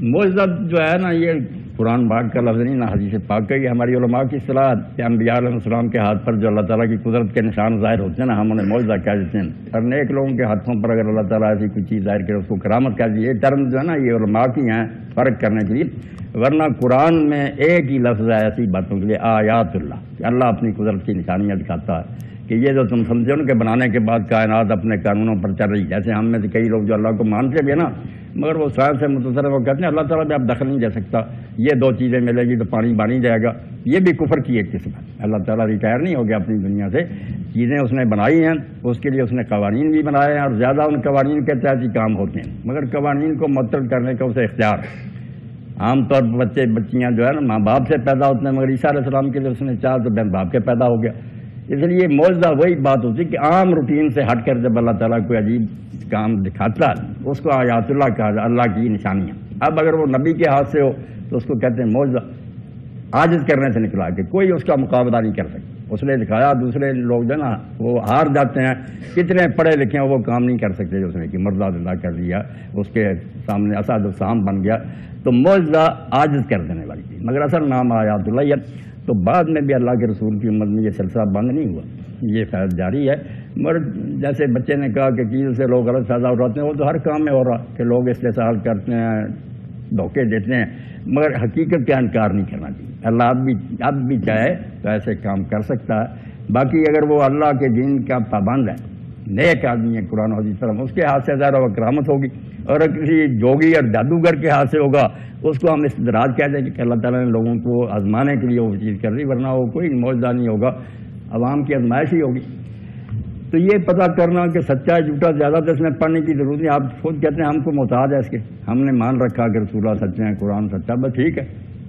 معجزہ جو ہے نا یہ قرآن پاک کا لفظ نہیں نہ حدیث پاک کا، یہ ہماری علماء کی اصطلاح کہ انبیاء علیہ السلام کے ہاتھ پر جو اللہ تعالیٰ کی قدرت کے نشان ظاہر ہوتے ہیں نا، ہم انہیں معجزہ کہہ دیتے ہیں، اور نیک لوگوں کے ہاتھوں پر اگر اللہ تعالیٰ ایسی کوئی چیز ظاہر کرے اس کو کرامت کہہ دیجیے۔ یہ ٹرم جو ہے نا یہ علماء کی ہیں فرق کرنے کے لیے، ورنہ قرآن میں ایک ہی لفظ ہے ایسی باتوں کے لیے، آیات اللہ، کہ اللہ اپنی قدرت کی نشانیاں دکھاتا ہے کہ یہ جو تم سمجھو نا کہ بنانے کے بعد کائنات اپنے قانونوں پر چل رہی، جیسے ہم میں سے کئی لوگ جو اللہ کو مانتے بھی ہیں نا مگر وہ سائنس سے متصرف وہ کہتے ہیں اللہ تعالیٰ بھی آپ دخل نہیں دے سکتا، یہ دو چیزیں ملے گی تو پانی بانی جائے گا، یہ بھی کفر کی ایک قسم ہے۔ اللہ تعالیٰ ریٹائر نہیں ہو گیا اپنی دنیا سے، چیزیں اس نے بنائی ہیں، اس کے لیے اس نے قوانین بھی بنائے ہیں اور زیادہ ان قوانین کے تحت ہی کام ہوتے ہیں، مگر قوانین کو معطل کرنے کا اسے اختیار ہے۔ عام طور پر بچیاں جو ہے نا ماں باپ سے پیدا ہوتے ہیں، مگر عیسیٰ علیہ السلام کے لیے اس نے چاہا تو بہن باپ کے پیدا ہو گیا۔ اس لیے معجزہ وہی بات ہوتی ہے کہ عام روٹین سے ہٹ کر جب اللہ تعالیٰ کوئی عجیب کام دکھاتا ہے اس کو آیات اللہ کہا جائے، اللہ کی نشانیاں۔ اب اگر وہ نبی کے ہاتھ سے ہو تو اس کو کہتے ہیں معجزہ، عاجز کرنے سے نکلا کہ کوئی اس کا مقابلہ نہیں کر سکتا، اس نے دکھایا، دوسرے لوگ جو ہے نا وہ ہار جاتے ہیں، کتنے پڑھے لکھے ہیں وہ کام نہیں کر سکتے جو اس نے کہ مردہ زندہ کر دیا، اس کے سامنے اسد السام بن گیا، تو معجزہ عاجز کر دینے والی تھی، مگر اصل نام آیات اللہ۔ تو بعد میں بھی اللہ کے رسول کی امت میں یہ سلسلہ بند نہیں ہوا، یہ خیر جاری ہے، مگر جیسے بچے نے کہا کہ چیز سے لوگ غلط فائدہ اٹھاتے ہیں، وہ تو ہر کام میں ہو رہا کہ لوگ استحصال کرتے ہیں، دھوکے دیتے ہیں، مگر حقیقت کا انکار نہیں کرنا چاہیے۔ اللہ اب بھی چاہے تو ایسے کام کر سکتا ہے، باقی اگر وہ اللہ کے دین کا پابند ہے، نیک آدمی ہے قرآن و حدیث پر، اس کے ہاتھ سے ظاہر و کرامت ہوگی، اور اگر کسی جوگی اور جادوگر کے ہاتھ سے ہوگا اس کو ہم استدراج کہہ دیں کہ اللہ تعالیٰ نے لوگوں کو آزمانے کے لیے وہ چیز کر رہی، ورنہ وہ کوئی معجزہ نہیں ہوگا، عوام کی آزمائش ہی ہوگی۔ تو یہ پتہ کرنا کہ سچا جھوٹا زیادہ تو اس میں پڑھنے کی ضرورت نہیں، آپ خود کہتے ہیں ہم کو محتاج ہے اس کے، ہم نے مان رکھا کہ رسول اللہ سچے ہیں، قرآن سچا، بس ٹھیک ہے،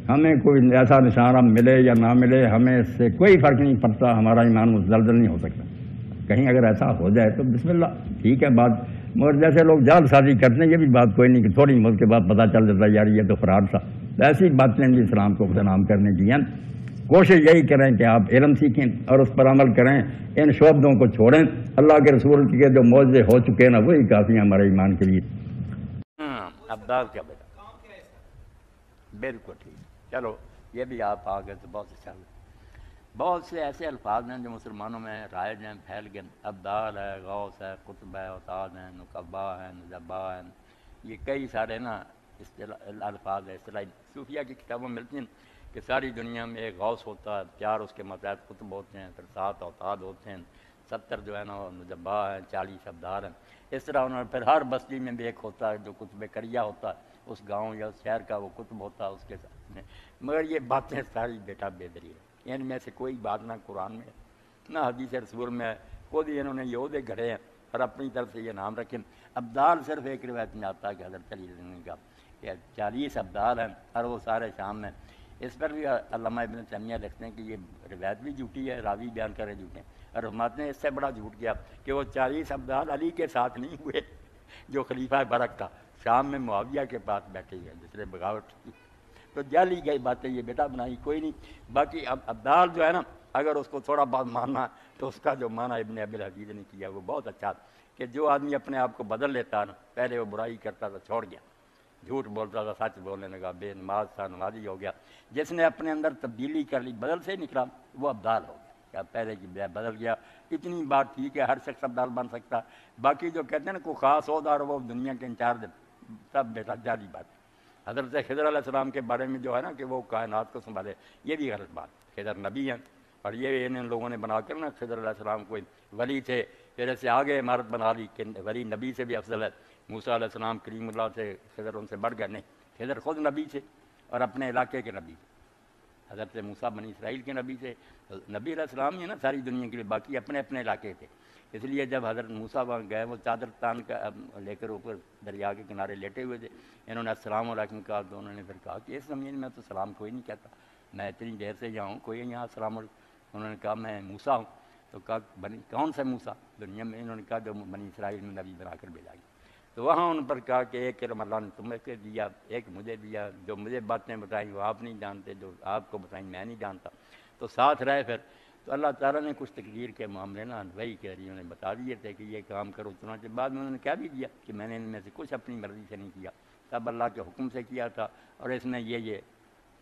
ہمیں کوئی ایسا نشانہ ملے یا نہ ملے ہمیں اس سے کوئی فرق نہیں پڑتا، ہمارا ایمان مزلزل نہیں ہو سکتا، کہیں اگر ایسا ہو جائے تو بسم اللہ ٹھیک ہے بات، مگر جیسے لوگ جال سازی کرتے ہیں یہ بھی بات کوئی نہیں کہ تھوڑی مدت کے بعد پتہ چل جاتا ہے یار یہ تو فراڈ تھا، ایسی باتیں بھی اسلام کو بدنام کرنے کی ہیں۔ کوشش یہی کریں کہ آپ علم سیکھیں اور اس پر عمل کریں، ان شعبوں کو چھوڑیں، اللہ کے رسول کے جو معجزے ہو چکے ہیں نا وہی کافی ہیں ہمارے ایمان کے لیے۔ عبدال کا بیٹا بالکل ٹھیک، چلو یہ بھی آپ آ گئے تو بہت اچھا ہوا۔ بہت سے ایسے الفاظ ہیں جو مسلمانوں میں رائج ہیں، پھیل گئے، ابدال ہے، غوث ہے، قطب ہے، اوتاد ہیں، نقبا ہیں، نجبا ہیں، یہ کئی سارے نا الفاظ ہیں، اصطلاحی صوفیہ کی کتابوں میں ملتی ہیں کہ ساری دنیا میں ایک غوث ہوتا ہے، 4 اس کے متحد قطب ہوتے ہیں، پھر 7 اوتاد ہوتے ہیں، 70 جو ہے نا وہ نجبا ہیں، 40 ابدال ہیں، اس طرح انہوں نے پھر ہر بستی میں بھی ایک ہوتا ہے جو قطب کریہ ہوتا ہے، اس گاؤں یا اس شہر کا وہ قطب ہوتا ہے اس کے ساتھ میں، مگر یہ باتیں ساری بیٹا بے دری ہے، ان میں سے کوئی بات نہ قرآن میں نہ حدیث رسول میں، خود ہی انہوں نے یہودے گھڑے ہیں اور اپنی طرف سے یہ نام رکھیں۔ ابدال صرف ایک روایت میں آتا ہے کہ حضرت علی نے کہا کہ 40 ابدال ہیں اور وہ سارے شام میں، اس پر بھی علامہ ابن تیمیہ لکھتے ہیں کہ یہ روایت بھی جھوٹی ہے، راوی بیان کرے جھوٹے ہیں، اور فرماتے ہیں اس سے بڑا جھوٹ کیا کہ وہ 40 ابدال علی کے ساتھ نہیں ہوئے جو خلیفہ برک تھا، شام میں معاویہ کے پاس بیٹھے ہوئے جس نے بغاوت کی، تو جالی گئی باتیں یہ بیٹا بنائی کوئی نہیں۔ باقی ابدال جو ہے نا اگر اس کو تھوڑا بہت ماننا تو اس کا جو معنی ابن ابی الحدید نے کیا وہ بہت اچھا تھا کہ جو آدمی اپنے آپ کو بدل لیتا ہے نا، پہلے وہ برائی کرتا تھا چھوڑ گیا، جھوٹ بولتا تھا سچ بولنے لگا، بے نماز تھا نمازی ہو گیا، جس نے اپنے اندر تبدیلی کر لی بدل سے نکلا وہ ابدال ہو گیا، کیا پہلے کی بدل گیا۔ اتنی بات ٹھیک ہے، ہر شخص ابدال بن سکتا، باقی جو کہتے ہیں نا کوئی خاص عہدہ وہ دنیا کے انچارج سب بیٹا جعلی بات۔ حضرت خضر علیہ السلام کے بارے میں جو ہے نا کہ وہ کائنات کو سنبھالے، یہ بھی غلط بات، خضر نبی ہیں اور یہ ان لوگوں نے بنا کر نا خضر علیہ السلام کوئی ولی تھے، پھر ایسے آگے عمارت بنا لی کہ ولی نبی سے بھی افضل ہے، موسیٰ علیہ السلام کریم اللہ سے خضر ان سے بڑھ گئے، نہیں، خضر خود نبی تھے اور اپنے علاقے کے نبی تھے، حضرت موسیٰ بنی اسرائیل کے نبی تھے، نبی علیہ السلام ہی ہے نا ساری دنیا کے لیے، باقی اپنے اپنے علاقے تھے، اس لیے جب حضرت موسیٰ وہاں گئے وہ چادر تان کا لے کر اوپر دریا کے کنارے لیٹے ہوئے تھے، انہوں نے السلام علیکم کہا تو انہوں نے پھر کہا کہ اس زمین میں تو سلام کوئی نہیں کہتا، میں اتنی دیر سے جاؤں کوئی یہاں السلام علیکم، انہوں نے کہا میں موسیٰ ہوں، تو کہا کون سا موسیٰ دنیا میں، انہوں نے کہا جو بنی اسرائیل میں نبی بنا کر بھیجا گیا، تو وہاں ان پر کہا کہ ایک علم اللہ نے تمہیں کے دیا، ایک مجھے دیا، جو مجھے باتیں بتائیں وہ آپ نہیں جانتے، جو آپ کو بتائیں میں نہیں جانتا، تو ساتھ رہے پھر تو اللہ تعالیٰ نے کچھ تقدیر کے معاملے نا وہی کہہ رہی انہیں بتا دیے تھے کہ یہ کام کرو، چنانچہ بعد میں انہوں نے کہہ بھی دیا کہ میں نے ان میں سے کچھ اپنی مرضی سے نہیں کیا، تب اللہ کے حکم سے کیا تھا، اور اس میں یہ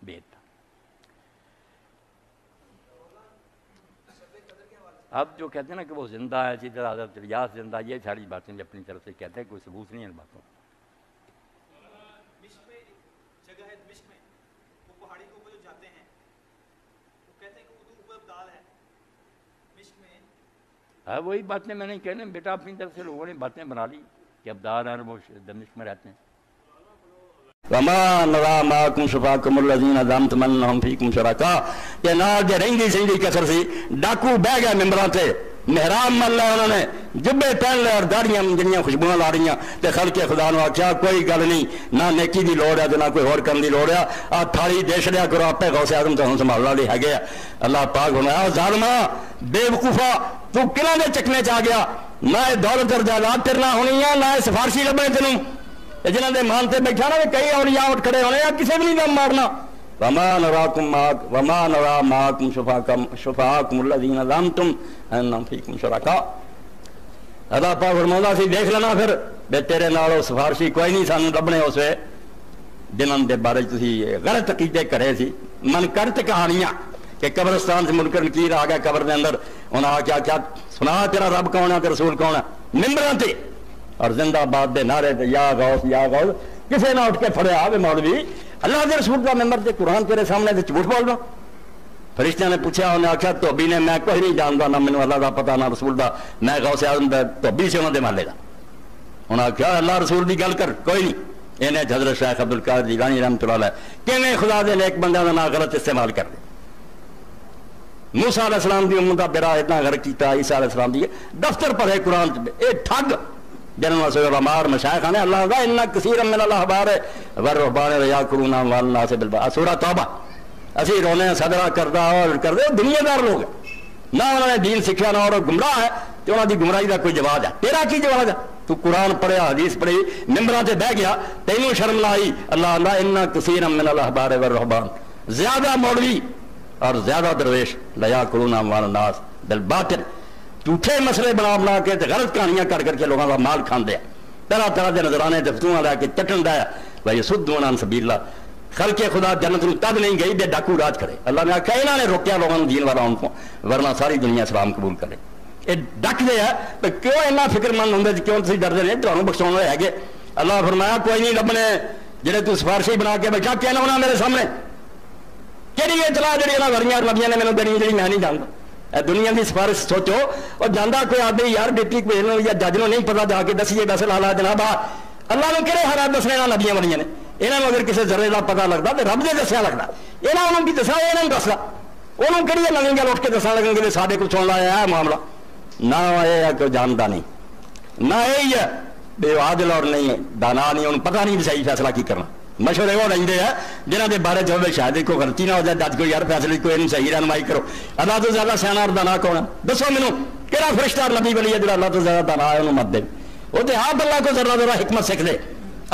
بیت تھا۔ اب جو کہتے ہیں نا کہ وہ زندہ ہے، اسی طرح حضرت الیاس زندہ، یہ ساری باتیں جو اپنی طرف سے کہتے ہیں، کوئی ثبوت نہیں ہے ان باتوں۔ جگہ ہے دمشق میں، وہ پہاڑی کے اوپر جو جاتے ہیں وہ کہتے ہیں کہ وہ اوپر ابدال ہے دمشق میں۔ ہاں وہی باتیں میں نے کہنے بیٹا، اپنی طرف سے لوگوں نے باتیں بنا لی کہ ابدال ہیں، وہ دمشق میں رہتے ہیں۔ وما نرى معكم شفاعكم الذين زعمتم انهم فيكم شركاء، کہ نال دے رہندی سہندی کسر سی ڈاکو بہ گئے ممبراں تے، محراب مل لے انہوں نے، جبے پہن لے اور داڑیاں جنیاں خوشبوئیں لا رہیاں، تے خلق خدا نو آکھیا کوئی گل نہیں، نہ نیکی دی لوڑ ہے تے نہ کوئی ہور کرن دی لوڑ ہے، آ تھالی دیش لیا کرو، آپے غوث اعظم تہوں سنبھالنا لے ہے گیا۔ اللہ پاک فرمایا ظالما بے وقوفا تو کلاں دے چکنے چ آ گیا، نہ دولت اور جائیداد تیرنا ہونی ہے، نہ سفارشی لبنے تینوں، جنہوں نے مان سے بیٹھا نا کئی اولیاء اٹھ کھڑے ہونے یا کسی بھی نہیں دم مارنا۔ وما نرى معكم شفاعكم الذين زعمتم انهم فيكم شركاء، اللہ پاک فرماتا سی دیکھ لینا پھر بے تیرے نال سفارشی کوئی نہیں سانو لبنے اس وے جنہاں دے بارے تسی غلط عقیدے کرے سی، من کرت کہانیاں کہ قبرستان سے منکر نکیر آ گیا قبر دے اندر، انہاں آکھیا کیا سنا تیرا رب کون ہے تے رسول کون ہے، ممبراں تے اور زندہ باد دے نعرے تے یا غوث یا غوث، کسے نہ اٹھ کے پھڑیا آوے مولوی اللہ دے رسول دا ممبر تے قرآن تیرے سامنے تے جھوٹ بول رہا۔ فرشتیاں نے پوچھا، انہیں آخیا توبی نے میں کوئی نہیں جانتا، نہ مینوں اللہ دا پتہ نہ رسول دا، میں غوث اعظم دا توبی سے انہوں دے محلے دا۔ انہیں آخیا اللہ رسول دی گل کر، کوئی نہیں۔ انہیں حضرت شیخ عبدالقادر جیلانی رحمۃ اللہ علیہ کیویں خدا دے نیک بندیاں دا نام غلط استعمال کر دے۔ موسیٰ علیہ السلام دی امت دا بیڑا اتنا غرق کیتا، عیسیٰ علیہ السلام دی دفتر پڑھے قرآن اے ٹھگ جنہوں سے علماء مشائخ نے اللہ دا ان کثیر من الاحبار والرہبان یاکلون اموال الناس بالباطل، سورہ توبہ۔ اسی رونے صدرہ کردہ اور کردے دنیا دار لوگ ہیں، نہ انہوں نے دین سکھیا نہ اور گمراہ ہے، تو انہوں دی گمراہی دا کوئی جواب ہے؟ تیرا کی جواب ہے؟ تو قرآن پڑھیا، حدیث پڑھی، ممبراں تے بہ گیا، تینوں شرم نہ آئی؟ اللہ اللہ ان کثیر من الاحبار والرہبان، زیادہ مولوی اور زیادہ درویش لیاکلون اموال الناس بالباطل، جھوٹے مسئلے بنا کے غلط کہانیاں کر کے لوگوں کا مال کھاندے، طرح طرح کے نظرانے دفتوں لے کے چٹن دیا بھائی سدون عن سبیل اللہ۔ خلق خدا جنت نو تب نہیں گئی بے ڈاکو راج کرے، اللہ نے آخیا انہوں نے روکیا لوگوں دین والا ان کو، ورنہ ساری دنیا اسلام قبول کرے۔ یہ ڈکتے ہیں کیوں اینا فکر مند ہوں، کیوں تھی ڈرتے ہیں تمہیں بخشاؤ ہے گے؟ اللہ فرمایا کوئی نہیں لبنے جہے تو سفارشی بنا کے بیٹھا کہنا ہونا میرے سامنے کہڑی اطلاع جی وریاں نبیاں نے مینوں دینی جی میں نہیں جانتا، دنیا کی سفارش سوچو، اور جانا کوئی آدمی یار ڈپٹی کوئی یا جج نو نہیں پتا جا کے دسیے دس لالا جناب اللہ نے کہڑے حالات دسنے نہ نبیاں بڑی نے، یہاں اگر کسی ذرے کا پتا لگتا تو رب نے دسیا لگتا، یہاں انہوں کی دسا یہ دستا، انہوں کہڑی نویں گل اٹھ کے دسا لگیں گے سارے کچھ سن لایا ہے معاملہ، نہ یہ کوئی جانتا نہیں، نہ یہی ہے بے عادل اور نہیں دانا نہیں، انہوں پتا نہیں صحیح فیصلہ کی کرنا، مشورے وہ رہتے ہیں جنہوں کے بارے جو شاید کوئی غلطی نہ ہو جائے، جج کو یار فیصلے کوئی صحیح رہنمائی کرو، اللہ تو زیادہ سیاح اور دانا کون ہے؟ دسو مینوں کہڑا فرشتہ اور نبی ولی ہے جو اللہ تو زیادہ دانا ہے، انہوں مت دے، وہ تو آپ اللہ کو ذرا ذرا حکمت سکھ دے،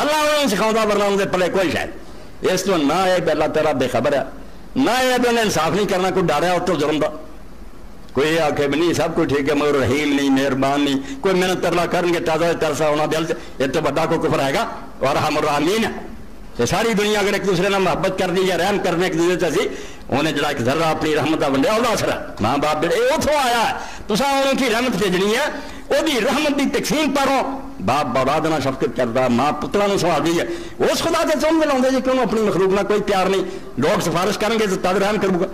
اللہ انہوں نے سکھاؤں ورنہ انہوں نے پلے کوئی شاید۔ اس تو نہ یہ اللہ تعالیٰ بے خبر ہے، نہ یہ بھی انہیں انصاف نہیں کرنا، کوئی ڈر ہے اس تو جرم دا، کوئی آخے بھی نہیں سب کچھ ٹھیک ہے مگر رحیم نہیں مہربان نہیں، کوئی محنت ترلا کریں گے تازہ ترسا ہونا دل سے، یہ تو بڑا کو کفر آئے گا، اور ارحم الراحمین ہے۔ ساری دنیا اگر ایک دوسرے نے محبت کر دی یا رحم کرنے ایک دوسرے سے انہیں جڑا ایک ذرہ اپنی رحمت ونڈیا وہ اثر ماں باپ بڑے اتوں آیا ہے، تصا انہوں کی رحمت بھیجنی ہے، وہ رحمت کی تقسیم پڑھو، باپ بولاد نہ شفقت کرتا، ماں پترا سوال دی ہے، اس خدا سے چون ملا جی کیوں اپنی مخلوق نہ کوئی پیار نہیں، لوگ سفارش کریں گے تو تد رحم کروں گا،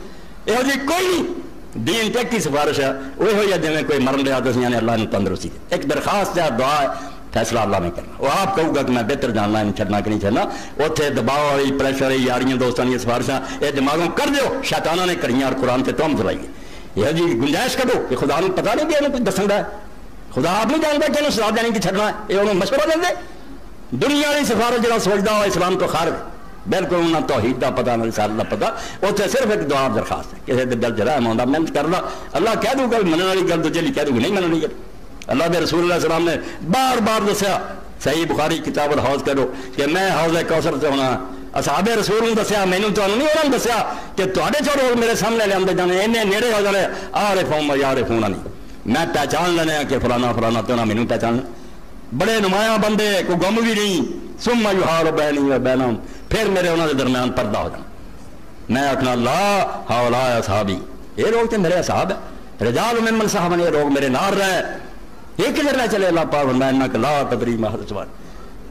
یہ جی کوئی نہیں، دین تک کی سفارش ہے وہ ہوئی ہے جی کوئی مرن لیا دسیاں نے اللہ نے تندرستی دے، ایک درخواست ہے دعا ہے، فیصلہ اللہ میں کرنا، وہ آپ کہوں گا کہ میں بہتر جاننا ہے چھڑنا کہ نہیں چھڑنا، اتنے دباؤ والی پریشر یاریاں دوستان کی سفارشاں یہ دماغوں کر دیو، شیطانہ نے کریاں اور قرآن سے تہمت لائیے، یہ جی گنجائش کرو کہ خدا نے پتا نہیں کہ انہوں کچھ دسن ہے، خدا آپ نہیں جانتا کہ انہوں سزا دینے کی چھڑنا ہے، یہ انہوں مشورہ دیں دے، دنیا کی سفارش جہاں سوچتا ہو اسلام تو خارج بالکل انہوں نے توحید کا پتا نہ رسالت کا پتا، اتنے صرف ایک دعا درخواست ہے کسی دل چ رحم آتا محنت کرنا، اللہ کہہ دوں گا منع والی گل دوجے کہہ دوں گی نہیں منع والی گل، اللہ کے رسول اللہ السلام نے بار بار دسیا، صحیح بخاری کتاب الحوض کرو کہ میں حوض کوثر سے ہونا اصحاب رسول نے دسیا مینوں تانوں نہیں، انہوں نے دسیا کہ تواڈے چ لوگ میرے سامنے لیاندے جانے اینے نیڑے ہو جانے عارفون یعرفون نہیں، میں پہچان لینا کہ فلانا فلانا تو نہ مینوں پہچان، بڑے نمایاں بندے کوئی گم بھی نہیں، ثم یحال بینی و بینہم، پھر میرے انہوں کے درمیان پردہ ہو جانا، میں آخنا لا ہؤلاء اصحابی، یہ لوگ تو میرے اصحاب ہے، رجال ممن صحابہ، یہ لوگ میرے نال رہے، یہ کدھر نہ چلے اللہ پاک فرمایا انک لا تدری ما احدث بعد،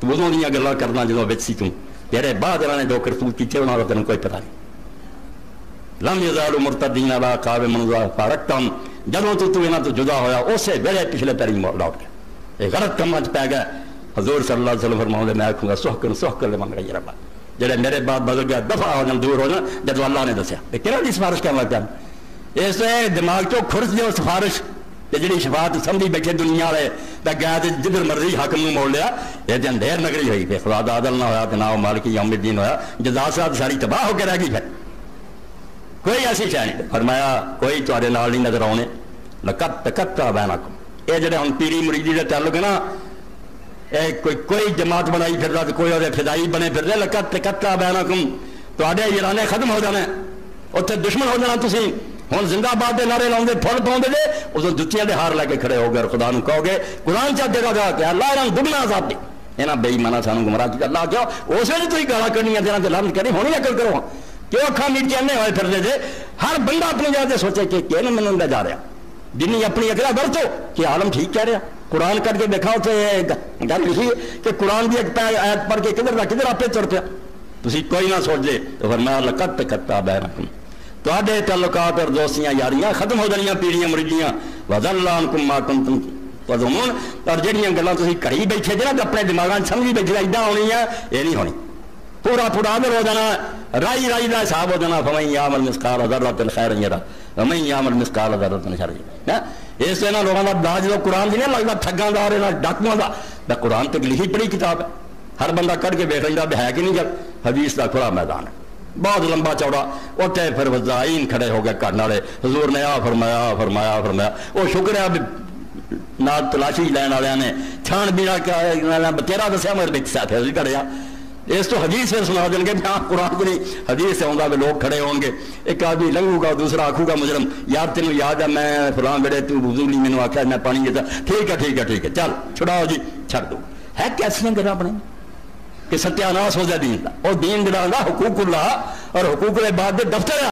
تو وضو دیاں گلاں کرنا جدوں وچ سی تو تیرے بعد انہوں نے جو کرتوت کیتے انہاں دا تینوں کوئی پتہ نہیں، لم یزالوا مرتدین علی اعقابہم منذ فارقتہم، جدوں تو انہاں تو جدا ہویا اسی ویلے پچھلے پیری لوٹ گیا، یہ غلط کاماں وچ پی گیا، حضور صلی اللہ علیہ وسلم فرماؤندے میں آکھوں گا سحقن سحقن لمن غیر بعد، جڑے میرے بعد بدل گیا دفع ہو جان دور ہو جان، جدوں اللہ نے دسیا کہ کہڑا دی سفارش کرنا چاہتا، اس دماغ چوں کھرس دیو سفارش کہ جڑی شفاعت سمجھی بیٹھے دنیا والے تے گیا تے جدھر مرضی حاکم نوں موڑ لیا، یہ تے اندھیر نگری ہوئی پھر خدا دا عدل نہ ہویا تے نہ وہ مالک یوم الدین ہویا، جزا سات ساری تباہ ہو کے رہ گئی، پھر کوئی ایسی شے نہیں، فرمایا کوئی تواڈے نال نہیں نظر آونے، لقد تقطع بینکم، یہ جڑے ہن پیری مریدی دا تعلق ہے نا، کوئی جماعت بنائی پھر رہا کوئی اور فدائی بنے پھر رہے، لقد تقطع بینکم، تواڈے یارانے ختم ہو جانے، اتنے دشمن ہو جانا، تسی ہوں زندہ باد کے نعرے لاؤ پھل پاؤں گے، ادو جتیاں دے ہار لے کے کھڑے ہو گئے اور خدا نو کہو گے قرآن چاہتے گا کہ اللہ انہوں دگنا عذاب دے، یہاں بے ایمانہ سانو گمراہ کیا، اللہ کیا اس ویلے تو ہی گالاں کڈنیاں دینا تے لعنت کرنی، ہونی عقل کرو، کیوں اکھاں میٹیاں نے ہوئے پھر دے، ہر بندہ اپنی جگہ تے سوچے کہ کہنے مینوں لے جا رہا، جنہیں اپنی اکلا غلط ہو کہ عالم ٹھیک کہہ رہا، قرآن کر کے دیکھا اتنے گل لکھی کہ قرآن کی ایک آیت پڑھ کے کدھر کدھر آپ تر پیا، تسی کوئی نہ سوچ دے، تو فرمایا لقد تقطع بینکم، تواڈے تعلقات اور دوستیاں یاریاں ختم ہو جانیاں پیڑیاں مریدیاں، وضل عنکم ما کنتم تظنون، اور جہاں گلاں تسی کری بیٹھے جے نا اپنے دماغاں سمجھی بیٹھے ایڈا ہونی ہے، یہ نہیں ہونی، پورا پھڑادر ہو جانا، رائی رائی کا حساب ہو جانا، فمن یعمل مثقال ذرۃ خیرا یرہ ومن یعمل مثقال ذرۃ شرا یرہ، اس سے لوگوں کا دا جو قرآن نہیں لگتا ٹھگاں دا اور ڈاکواں دا قرآن تک لکھی پڑھی کتاب ہے، ہر بندہ کٹ کے دیکھ لینا ہے کہ نہیں، جب حدیث کا کھلا میدان ہے بہت لمبا چوڑا، اتنے پھر وزائین کھڑے ہو گئے کرنے والے، حضور نے آ فرمایا فرمایا فرمایا، وہ شکر ہے نہ تلاشی لین والے نے چھان بینا بتیرا دسیا مگر بچ ساتھ کھڑیا، اس تو حدیث سے سنا دیں گے، ہاں قرآن کو نہیں حدیث سے آؤں بھی لوگ کھڑے ہوں گے، ایک آدمی لنگو گا دوسرا آخو گا مجرم یار تینوں یاد ہے میں فلاں بڑے تو وضو نہیں مینوں آخیا میں پانی دیتا، ٹھیک ہے ٹھیک ہے ٹھیک ہے چل چھڑاؤ جی چھڑ دو، ہے کیسیاں گلاں بنے کہ ستیہ ناس ہو جائے دین دا، اور دین جڑا حقوق اللہ اور حقوق العباد دے دفتر